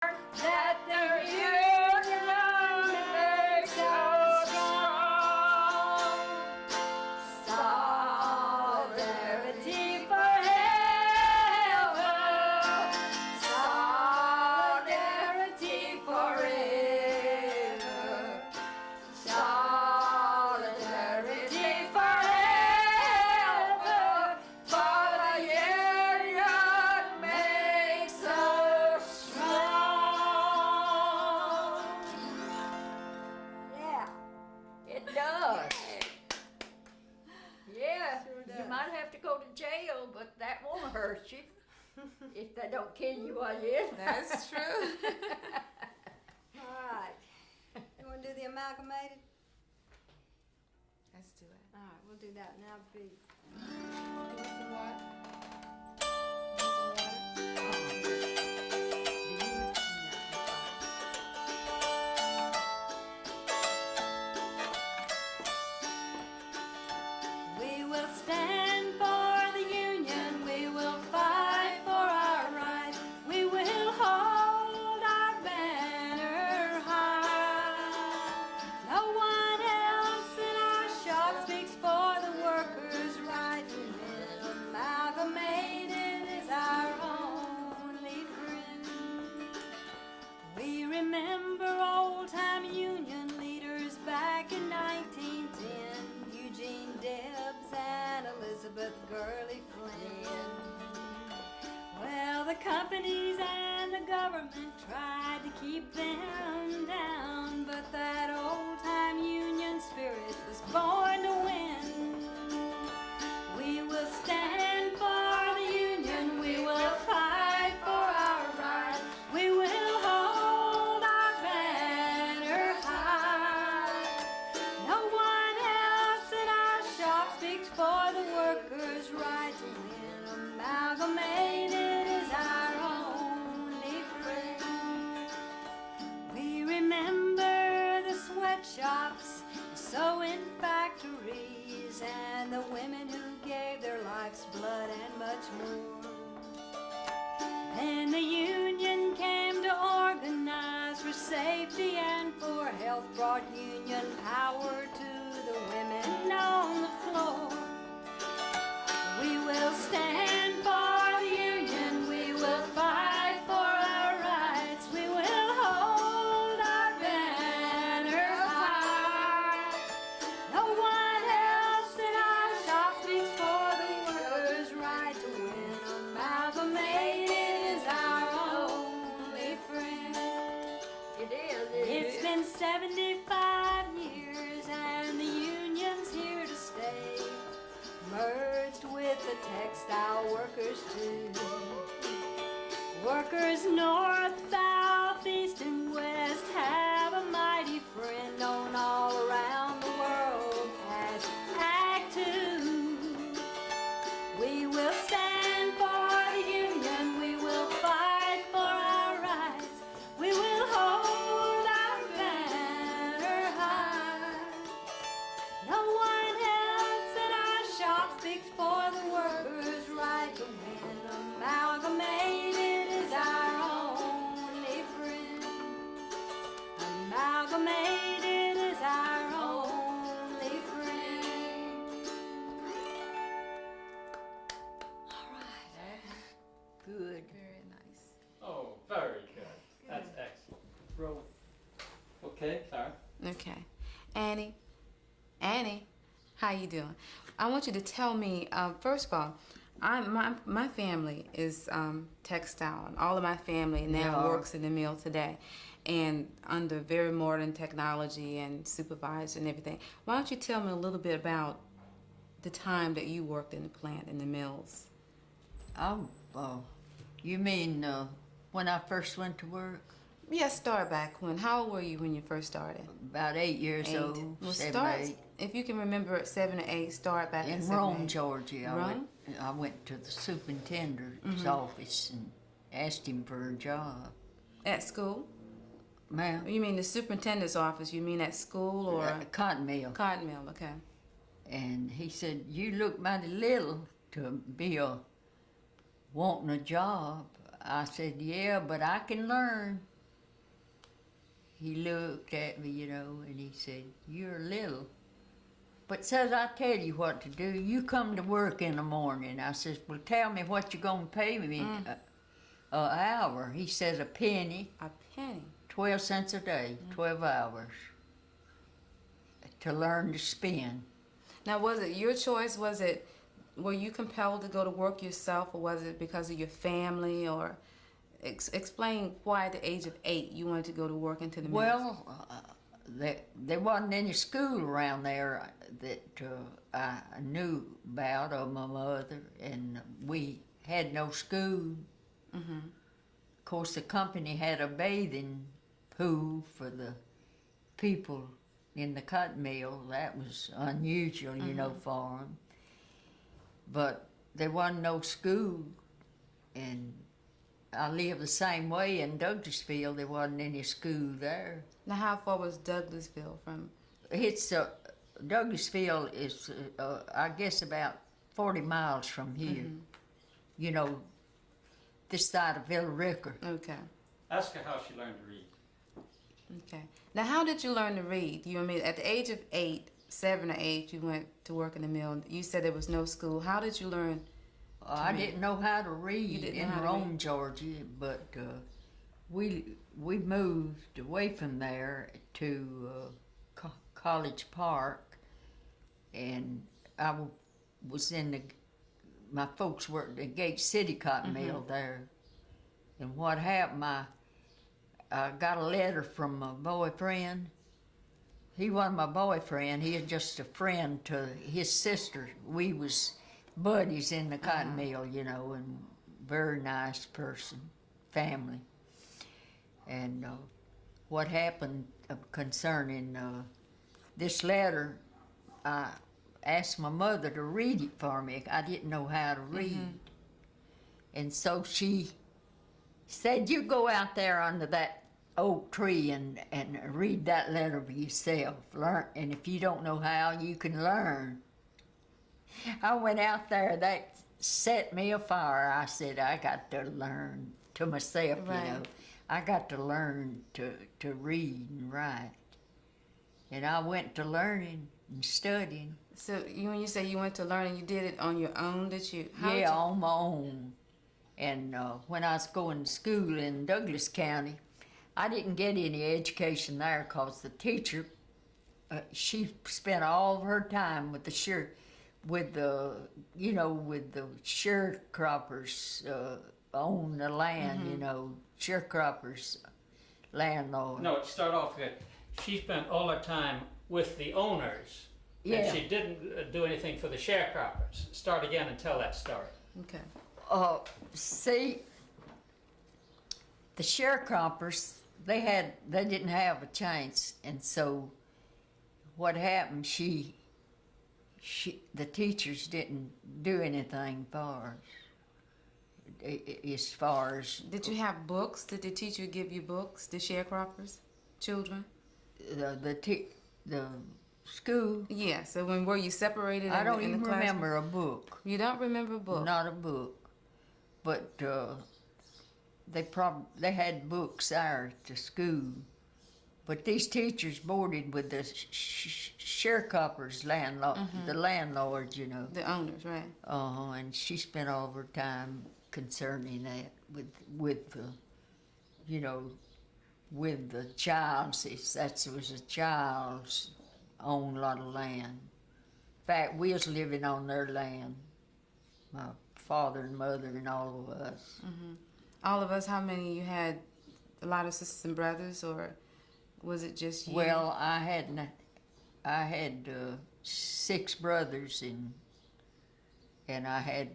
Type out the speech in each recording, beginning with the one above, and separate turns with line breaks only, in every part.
that the union makes us strong. Solidarity forever. Solidarity forever. Solidarity forever. For the union makes us strong. Yeah, it does. Yeah,
Sure does.
you might have to go to jail, but that won't hurt you if they don't kill you while you're in.
That's true.
All right. You want to do the amalgamated?
Let's do it.
All right, we'll do that. Now, be.
Give us some water.
We will stand for the union. We will fight for our rights. We will hold our banner high. No one else in our shop speaks for the workers' right. And amalgamated is our only friend. We remember old-time union leaders back in 1910. Eugene Debs and Elizabeth Gurley Flynn. Well, the companies and the government tried to keep them down, but that old-time union spirit was born to win. We will stand for the union. We will fight for our rights. We will hold our banner high. No one else in our shop speaks for the workers' right to win. Amalgamated is our only friend. We remember the sweatshops, sewing factories, and the women who gave their life's blood and much more. Then the union came to organize for safety and for health, brought union power to the women on the floor. We will stand for the union. We will fight for our rights. We will hold our banner high. No one else in our shop speaks for the workers' right to win. Amalgamated is our only friend.
It is.
It's been 75 years and the union's here to stay, merged with the textile workers too. Workers north, south, east, and west have a mighty friend known all around the world as Act Two. We will stand for the union. We will fight for our rights. We will hold our banner high. No one else in our shop speaks for the workers' right to win. Amalgamated is our only friend. Amalgamated is our only friend. All right.
Good.
Very nice.
Oh, very good. That's excellent. Roll. Okay, Clara.
Okay. Annie, how you doing? I want you to tell me, first of all, my family is textile, and all of my family now works in the mill today, and under very modern technology and supervised and everything. Why don't you tell me a little bit about the time that you worked in the plant, in the mills?
Oh, you mean when I first went to work?
Yes, start back when. How old were you when you first started?
About 8 years
8.
old.
Well,
7
start,
or 8.
if you can remember at 7 or 8, start back
In
at 7 or
Rome,
8.
Georgia.
Rome?
I went to the superintendent's office and asked him for a job.
At school?
Ma'am?
You mean the superintendent's office? You mean at school or?
Cotton mill.
Cotton mill, okay.
And he said, "You look mighty little to be wanting a job." I said, "Yeah, but I can learn." he looked at me, and he said, "You're little." But says, "I tell you what to do. You come to work in the morning." I says, "Well, tell me what you're going to pay me an hour." He says, "A penny,
A penny.
12 cents a day, 12 hours to learn to spin."
Now, was it your choice? Were you compelled to go to work yourself, or was it because of your family? Or explain why at the age of 8 you wanted to go to work into the mills.
Well, there wasn't any school around there that I knew about of my mother, and we had no school.
Mm-hmm.
Of course, the company had a bathing pool for the people in the cotton mill. That was unusual, for them. But there wasn't no school, and I lived the same way in Douglasville. There wasn't any school there.
Now, how far was Douglasville from?
It's Douglasville is, I guess, about 40 miles from here.
Mm-hmm.
This side of Villa Ricker.
Okay.
Ask her how she learned to read.
Okay. Now, how did you learn to read? You mean at the age of 7 or 8, you went to work in the mill. You said there was no school. How did you learn?
I didn't know how to read
didn't know
in
how to
Rome,
read?
Georgia, but we moved away from there to College Park, and I was my folks worked at Gate City Cotton Mill there. And what happened, I got a letter from my boyfriend. He wasn't my boyfriend, he was just a friend to his sister. We was buddies in the cotton mill, and very nice person, family. And what happened concerning this letter, I asked my mother to read it for me. I didn't know how to read. And so she said, "You go out there under that oak tree and read that letter for yourself. Learn, and if you don't know how, you can learn." I went out there, that set me afire. I said, I got to learn to myself,
Right.
I got to learn to read and write. And I went to learning and studying.
So when you say you went to learn, and you did it on your own, did you? How did
Yeah,
you-
on my own. And when I was going to school in Douglas County, I didn't get any education there because the teacher, she spent all of her time with the sharecroppers on the land, sharecroppers, landlord.
No, it started off good. She spent all her time with the owners.
Yeah.
And she didn't do anything for the sharecroppers. Start again and tell that story.
Okay.
See, the sharecroppers, they didn't have a chance, and so what happened? The teachers didn't do anything for us. As far as
Did you have books? Did the teacher give you books? The sharecroppers, children?
the school,
Yeah. So were you separated?
I
in
don't
the, in
even
the classroom?
remember a book.
You don't remember a book?
Not a book, but they had books there at the school. But these teachers boarded with the sharecroppers, the landlords,
The owners, right?
And she spent all of her time concerning that with the child's. That was a child's own lot of land. In fact, we was living on their land. My father and mother and all of us.
All of us. How many you had? A lot of sisters and brothers, or was it just you?
Well, I had 6 brothers and I had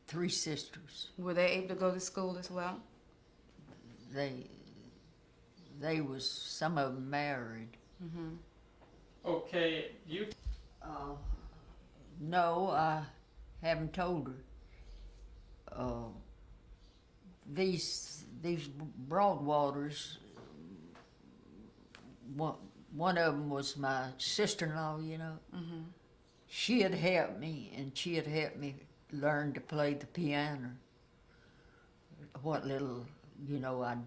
3 sisters.
Were they able to go to school as well?
They was, some of them married.
Okay, you.
No, I haven't told her. These Broadwaters, one of them was my sister-in-law, She had helped me, and she had helped me learn to play the piano. What little, I'd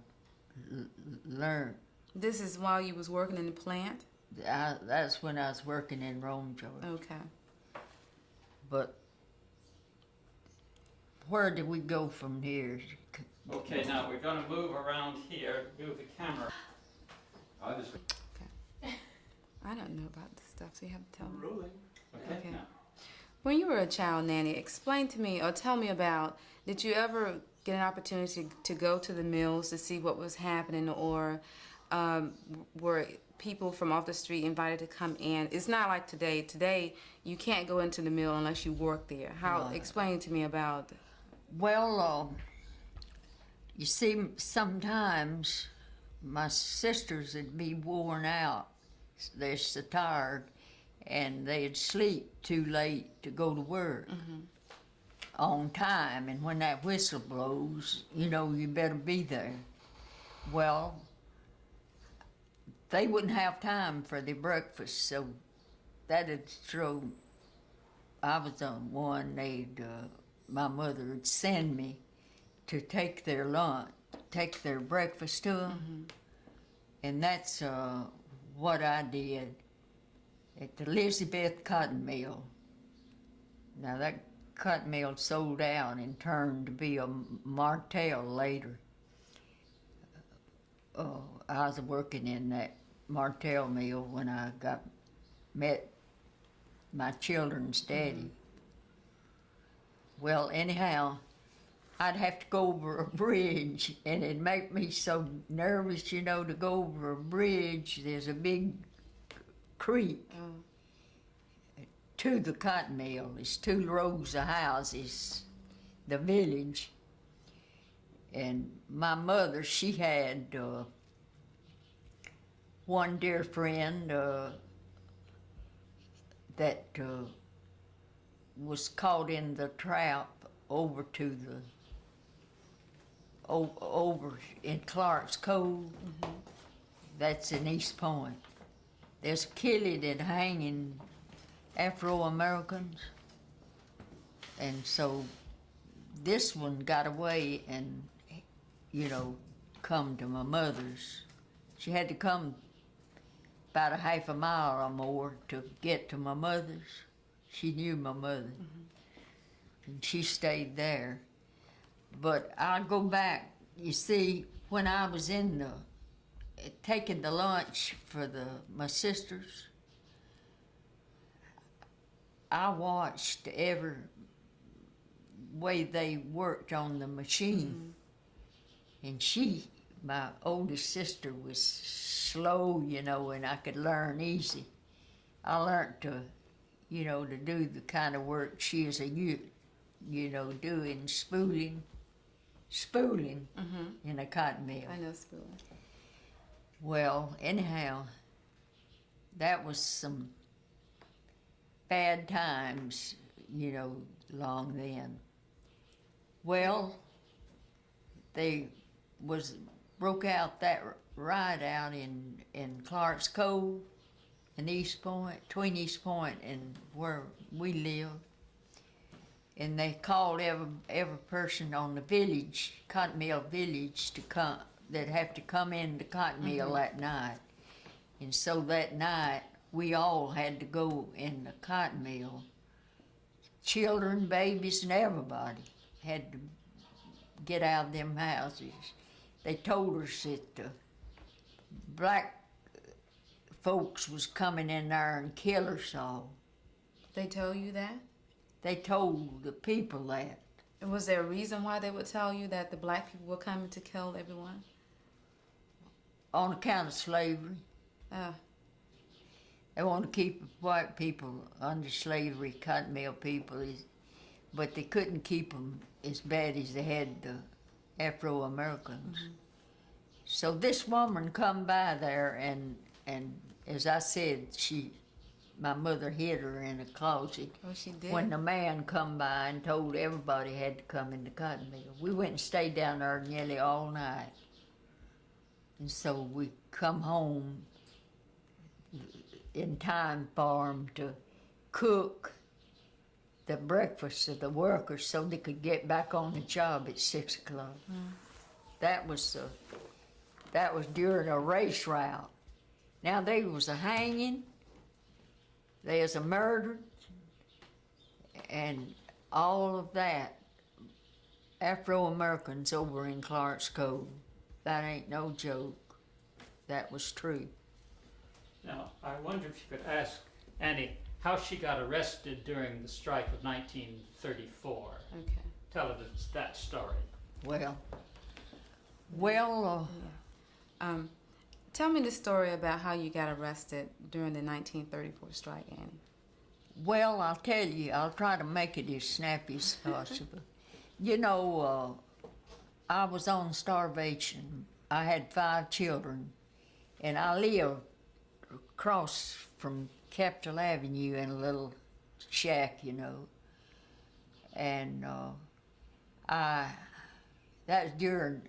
learned.
This is while you was working in the plant?
That's when I was working in Rome, Georgia.
Okay.
But where did we go from here?
Okay, now we're gonna move around here, move the camera.
I don't know about this stuff, so you have to tell me.
Rolling. Okay,
Okay.
now.
When you were a child, Nanny, explain to me or tell me about, did you ever get an opportunity to go to the mills to see what was happening, or were people from off the street invited to come in? It's not like today. Today, you can't go into the mill unless you work there. Explain to me about.
Well, you see, sometimes my sisters would be worn out. They're so tired, and they'd sleep too late to go to work on time. And when that whistle blows, you know, you better be there. Well, they wouldn't have time for their breakfast, so that'd throw. I was the one my mother would send me to take their breakfast to them, and that's what I did at the Elizabeth Cotton Mill. Now that cotton mill sold out and turned to be a Martell later. I was working in that Martell mill when I met my children's daddy. Well, anyhow, I'd have to go over a bridge, and it'd make me so nervous, you know, to go over a bridge. There's a big creek to the cotton mill. It's 2 rows of houses, the village. And my mother, she had one dear friend that was caught in the trap over to over in Clark's Cove. That's in East Point. There's killing and hanging Afro-Americans, and so this one got away and, you know, come to my mother's. She had to come about a half a mile or more to get to my mother's. She knew my mother, and she stayed there. But I'll go back. You see, when I was taking the lunch for my sisters, I watched every way they worked on the machine. And my oldest sister, was slow, you know, and I could learn easy. I learned to, you know, to do the kind of work she is you know, doing spooling in a cotton mill.
I know spooling.
Well, anyhow, that was some bad times, you know, long then. Well, they broke out that riot out in Clark's Cove in East Point, between East Point and where we live. And they called every person on the village, Cotton Mill Village, to come. They'd have to come in the cotton mill that night. And so that night, we all had to go in the cotton mill. Children, babies, and everybody had to get out of them houses. They told us that the black folks was coming in there and kill us all.
They told you that?
They told the people that.
And was there a reason why they would tell you that the black people were coming to kill everyone?
On account of slavery.
Oh.
They want to keep white people under slavery, cotton mill people, but they couldn't keep them as bad as they had the Afro-Americans. So this woman come by there, and as I said, my mother hid her in a closet.
Oh, she did?
When the man come by and told everybody had to come in the cotton mill. We went and stayed down there nearly all night. And so we come home in time for them to cook the breakfast of the workers so they could get back on the job at 6 o'clock. That was that was during a race route. Now there was a hanging, there's a murder, and all of that. Afro-Americans over in Clark's Cove. That ain't no joke. That was true.
Now, I wonder if you could ask Annie how she got arrested during the strike of 1934.
Okay.
Tell her that story.
Well,
Tell me the story about how you got arrested during the 1934 strike, Annie.
well, I'll tell you, I'll try to make it as snappy as possible. You know, I was on starvation. I had 5 children, and I lived across from Capitol Avenue in a little shack, you know. And that was during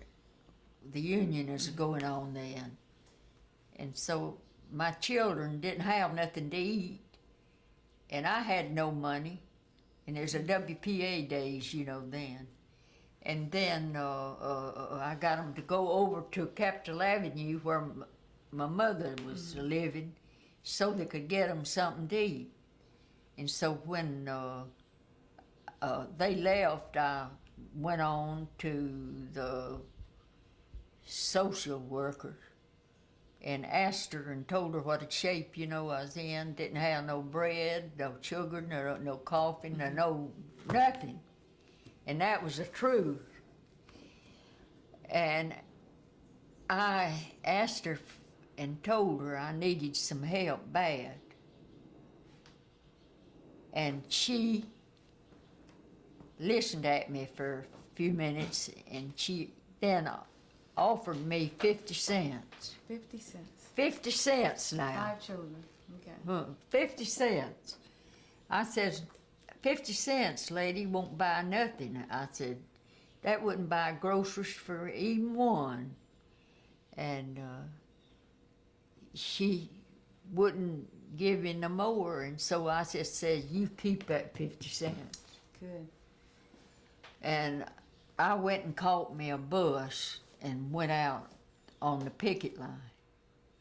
the Union was going on then. And so my children didn't have nothing to eat, and I had no money. And there's a WPA days, you know, then. And then I got them to go over to Capitol Avenue where my mother was living so they could get them something to eat. And so when they left, I went on to the social worker and asked her and told her what a shape, you know, I was in. Didn't have no bread, no sugar, no coffee, no nothing. And that was the truth. And I asked her and told her I needed some help bad. And she listened at me for a few minutes, and she then offered me 50 cents.
50 cents.
50 cents now.
5 children. Okay.
50 cents. I says, 50 cents, lady, won't buy nothing. I said, that wouldn't buy groceries for even one. And she wouldn't give me no more, and so I just said, you keep that 50 cents.
Good.
And I went and caught me a bus and went out on the picket line.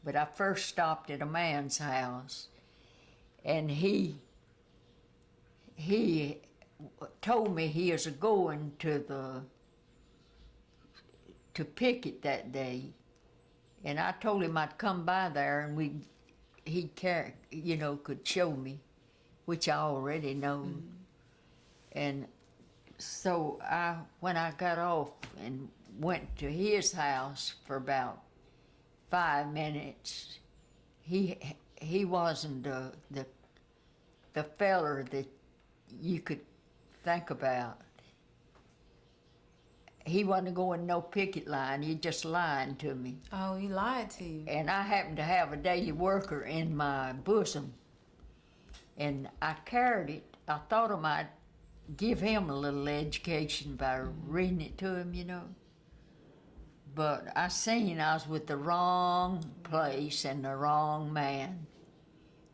But I first stopped at a man's house, and he told me he was going to picket that day, and I told him I'd come by there and he could show me, which I already know. And so when I got off and went to his house for about 5 minutes, he wasn't the feller that you could think about. He wasn't going no picket line. He just lied to me.
Oh, he lied to you.
And I happened to have a daily worker in my bosom, and I carried it. I thought I might give him a little education by reading it to him, you know. But I seen I was with the wrong place and the wrong man,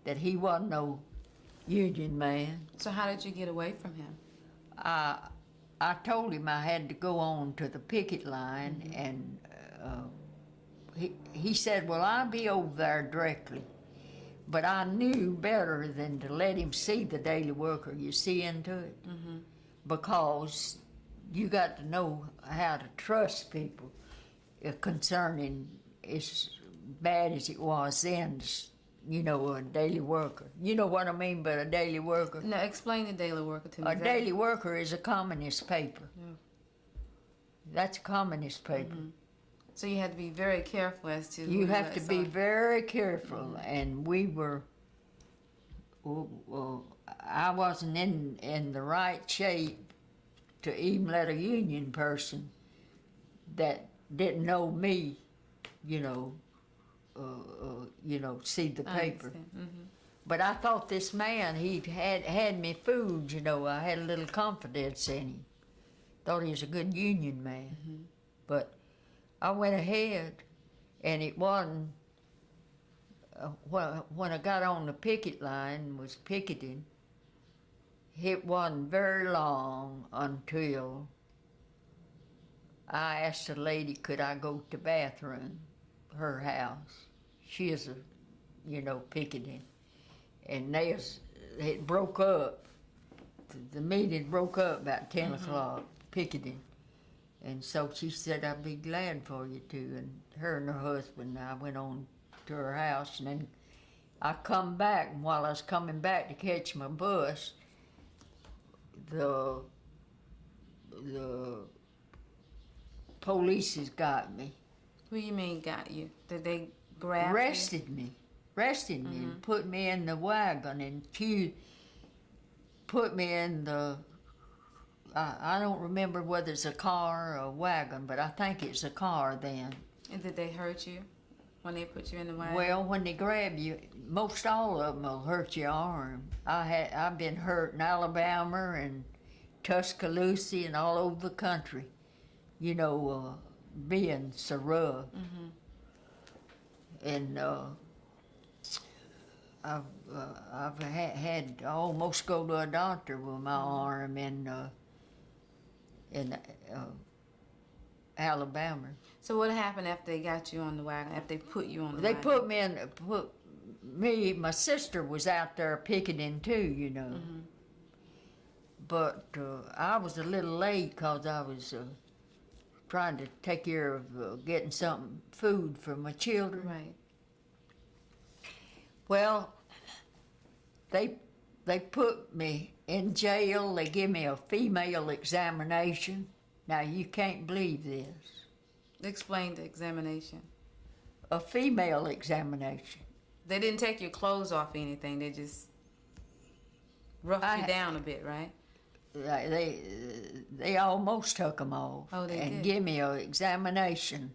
that he wasn't no Union man.
So how did you get away from him?
I told him I had to go on to the picket line, and he said, well, I'll be over there directly. But I knew better than to let him see the daily worker, you see, into it. Because you got to know how to trust people concerning as bad as it was then, you know, a daily worker. You know what I mean by a daily worker?
No, explain the daily worker to me.
A daily worker is a communist paper.
Yeah.
That's a communist paper.
So you had to be very careful as to...
You
who
have to
let
be
sign.
very careful, and we were... I wasn't in the right shape to even let a Union person that didn't know me, you know, see the
I
paper.
understand.
But I thought this man, he had me fooled, you know. I had a little confidence in him. Thought he was a good Union man. But I went ahead, and it wasn't, when I got on the picket line and was picketing, it wasn't very long until I asked the lady, could I go to the bathroom? her house. She is picketing, and it broke up. The meeting broke up about 10 o'clock, picketing. And so she said, I'd be glad for you to. And her and her husband, I went on to her house, and then I come back, and while I was coming back to catch my bus, the police has got me.
What do you mean got you? Did they grab
Arrested me and put me in the wagon and put me in the, I don't remember whether it's a car or a wagon, but I think it's a car then.
And did they hurt you when they put you in the wagon?
Well, when they grab you, most all of them will hurt your arm. I've been hurt in Alabama and Tuscaloosa and all over the country, being so rough. And I've had to almost go to a doctor with my arm in Alabama.
So what happened after they got you on the wagon, after they put you on the
They
wagon?
my sister was out there picketing too, But I was a little late because I was trying to take care of getting some food for my children.
Right.
Well, they put me in jail. They give me a female examination. Now, you can't believe this.
Explain the examination.
A female examination.
They didn't take your clothes off or anything. They just roughed you down a bit, right?
They almost took them off.
Oh, they
and
did?
give me an examination.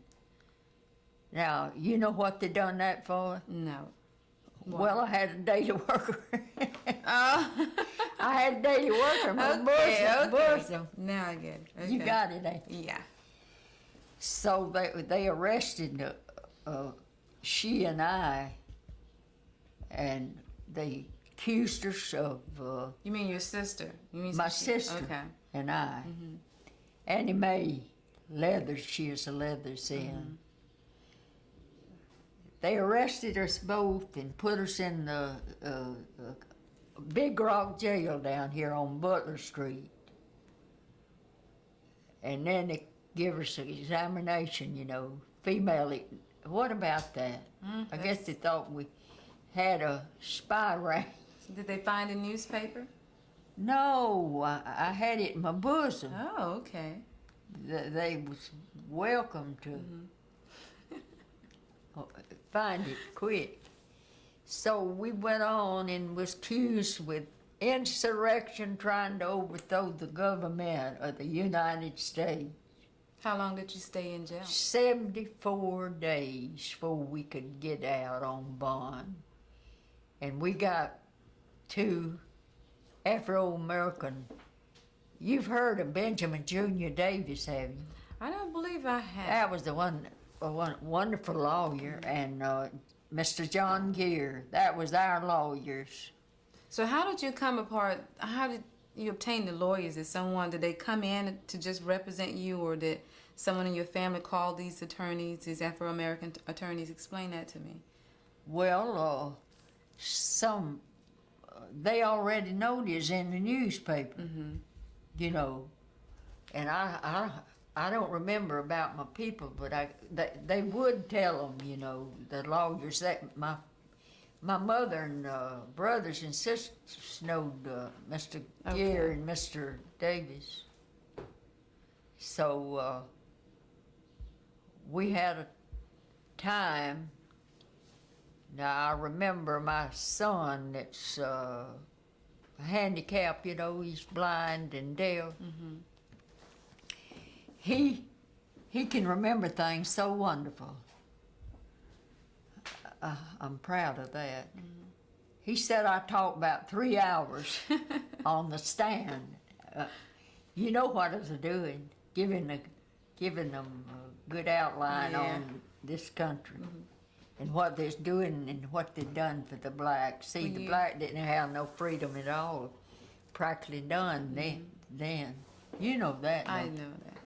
Now, you know what they done that for?
No.
Well, I had a daily worker.
Oh.
I had a daily worker. My bosom.
Now I get it. Okay.
You got it, ain't you?
Yeah.
So they arrested she and I, and they accused us of
You mean your sister? You mean
my sister
Okay.
and I. Annie Mae Leathers, she is a Leathers in. They arrested us both and put us in the Big Rock jail down here on Butler Street. And then they give us an examination, female. What about that? I guess they thought we had a spy ring.
Did they find a newspaper?
No, I had it in my bosom.
Oh, okay.
They was welcome to find it quick. So we went on and was accused with insurrection, trying to overthrow the government of the United States.
How long did you stay in jail?
74 days before we could get out on bond. And we got 2 Afro-American. You've heard of Benjamin Jr. Davis, have you?
I don't believe I have.
That was a wonderful lawyer, and Mr. John Gear. That was our lawyers.
So how did you come apart? How did you obtain the lawyers? Did they come in to just represent you, or did someone in your family call these attorneys, these Afro-American attorneys? Explain that to me.
Well, they already noticed in the newspaper, and I don't remember about my people, but they would tell them, the lawyers, that my mother and brothers and sisters knowed Mr. Gear and Mr. Davis. So we had a time. Now, I remember my son that's handicapped, he's blind and deaf. He can remember things so wonderful. I'm proud of that. He said I talked about 3 hours on the stand. You know what I was doing, giving them a good outline on this country. And what they're doing and what they've done for the blacks. See, the black didn't have no freedom at all, practically done then. You know that.
I know that.